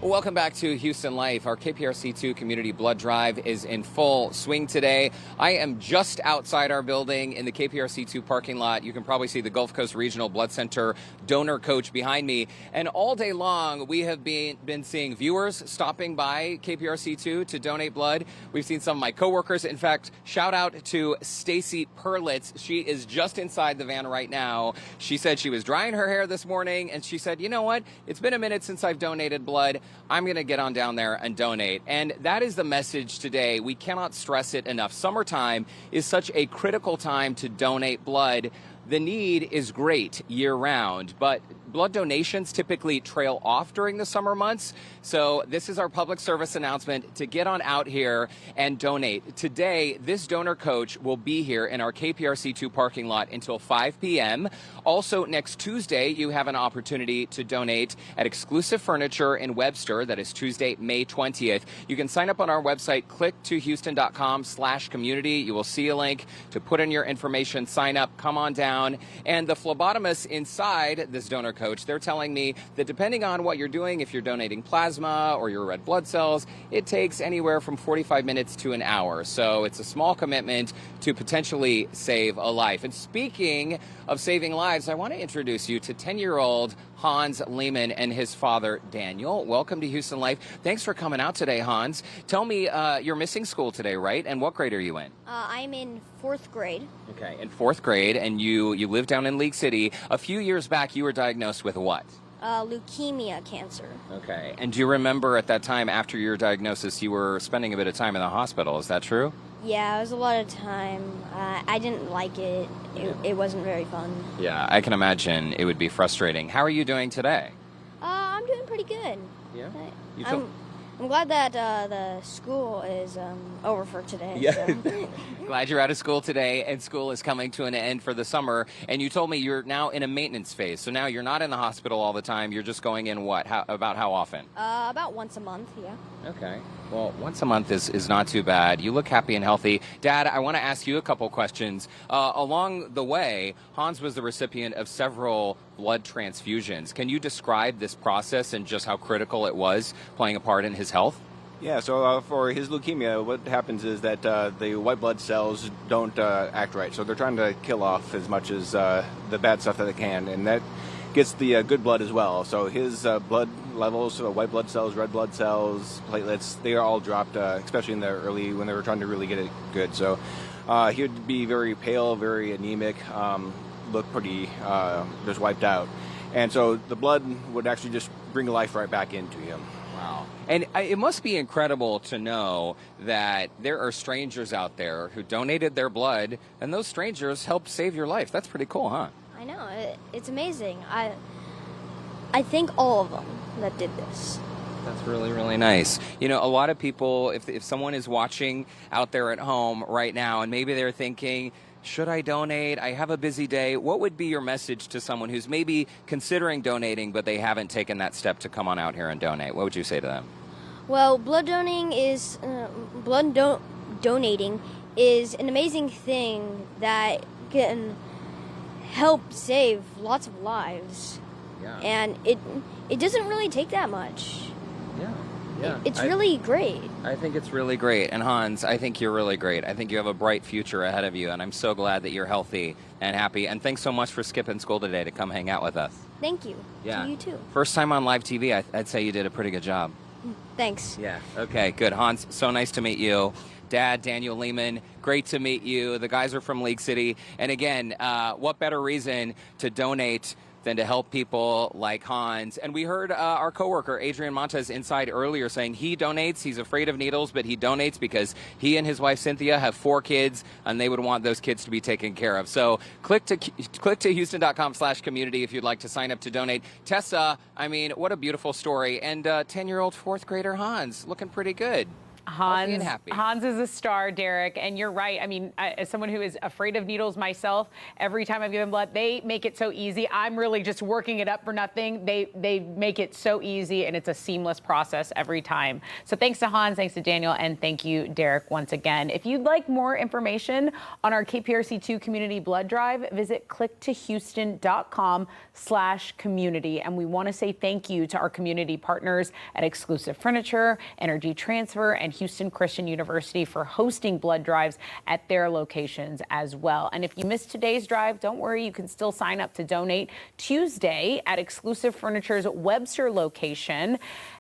Welcome back to Houston Life. Our KPRC2 Community Blood Drive is in full swing today. I am just outside our building in the KPRC2 parking lot. You can probably see the Gulf Coast Regional Blood Center donor coach behind me. And all day long, we have been seeing viewers stopping by KPRC2 to donate blood. We've seen some of my coworkers. In fact, shout out to Stacy Perlitz. She is just inside the van right now. She said she was drying her hair this morning, and she said, you know what? It's been a minute since I've donated blood. I'm going to get on down there and donate. And that is the message today. We cannot stress it enough. Summertime is such a critical time to donate blood. The need is great year-round, but blood donations typically trail off during the summer months. So this is our public service announcement to get on out here and donate. Today, this donor coach will be here in our KPRC2 parking lot until 5 p.m. Also, next Tuesday, you have an opportunity to donate at Exclusive Furniture in Webster. That is Tuesday, May 20th. You can sign up on our website, click2houston.com/community. You will see a link to put in your information, sign up, come on down. And the phlebotomists inside this donor coach, they're telling me that depending on what you're doing, if you're donating plasma or your red blood cells, it takes anywhere from 45 minutes to an hour. So it's a small commitment to potentially save a life. And speaking of saving lives, I want to introduce you to 10-year-old Hans Lehman and his father, Daniel. Welcome to Houston Life. Thanks for coming out today, Hans. Tell me, you're missing school today, right? And what grade are you in? I'm in 4th grade. Okay, in 4th grade, and you live down in League City. A few years back, you were diagnosed with what? Leukemia cancer. Okay, and do you remember at that time, after your diagnosis, you were spending a bit of time in the hospital? Is that true? Yeah, it was a lot of time. I didn't like it. It wasn't very fun. Yeah, I can imagine it would be frustrating. How are you doing today? I'm doing pretty good. Yeah? I'm glad that the school is over for today. Yeah. So. Glad you're out of school today, and school is coming to an end for the summer. And you told me you're now in a maintenance phase. So now you're not in the hospital all the time. You're just going in what? About how often? About once a month, yeah. Okay. Well, once a month is not too bad. You look happy and healthy. Dad, I want to ask you a couple questions. Along the way, Hans was the recipient of several blood transfusions. Can you describe this process and just how critical it was playing a part in his health? Yeah, so for his leukemia, what happens is that the white blood cells don't act right. So they're trying to kill off as much as the bad stuff that they can, and that gets the good blood as well. So his blood levels, so white blood cells, red blood cells, platelets, they are all dropped, especially in the early, when they were trying to really get it good. So he would be very pale, very anemic, look pretty just wiped out. And so the blood would actually just bring life right back into him. Wow. And it must be incredible to know that there are strangers out there who donated their blood, and those strangers helped save your life. That's pretty cool, huh? I know. It's amazing. I thank all of them that did this. That's really, really nice. You know, a lot of people, if someone is watching out there at home right now, and maybe they're thinking, should I donate? I have a busy day. What would be your message to someone who's maybe considering donating, but they haven't taken that step to come on out here and donate? What would you say to them? Well, donating is an amazing thing that can help save lots of lives. Yeah. And it doesn't really take that much. Yeah. Yeah. It's really great. I think it's really great. And Hans, I think you're really great. I think you have a bright future ahead of you, and I'm so glad that you're healthy and happy. And thanks so much for skipping school today to come hang out with us. Thank you. Yeah. To you too. First time on live TV, I'd say you did a pretty good job. Thanks. Yeah. Okay, good. Hans, so nice to meet you. Dad, Daniel Lehman, great to meet you. The guys are from League City. And again, what better reason to donate than to help people like Hans? And we heard our coworker, Adrian Montes, inside earlier saying he donates. He's afraid of needles, but he donates because he and his wife, Cynthia, have 4 kids, and they would want those kids to be taken care of. So click to Houston.com/community if you'd like to sign up to donate. Tessa, I mean, what a beautiful story. And 10-year-old 4th grader Hans, looking pretty good. healthy and happy. Hans is a star, Derek, and you're right. I mean, as someone who is afraid of needles myself, every time I've given blood, they make it so easy. I'm really just working it up for nothing. They make it so easy, and it's a seamless process every time. So thanks to Hans, thanks to Daniel, and thank you, Derek, once again. If you'd like more information on our KPRC2 Community Blood Drive, visit clicktohouston.com/community. And we want to say thank you to our community partners at Exclusive Furniture, Energy Transfer, and Houston Christian University for hosting blood drives at their locations as well. And if you missed today's drive, don't worry, you can still sign up to donate Tuesday at Exclusive Furniture's Webster location.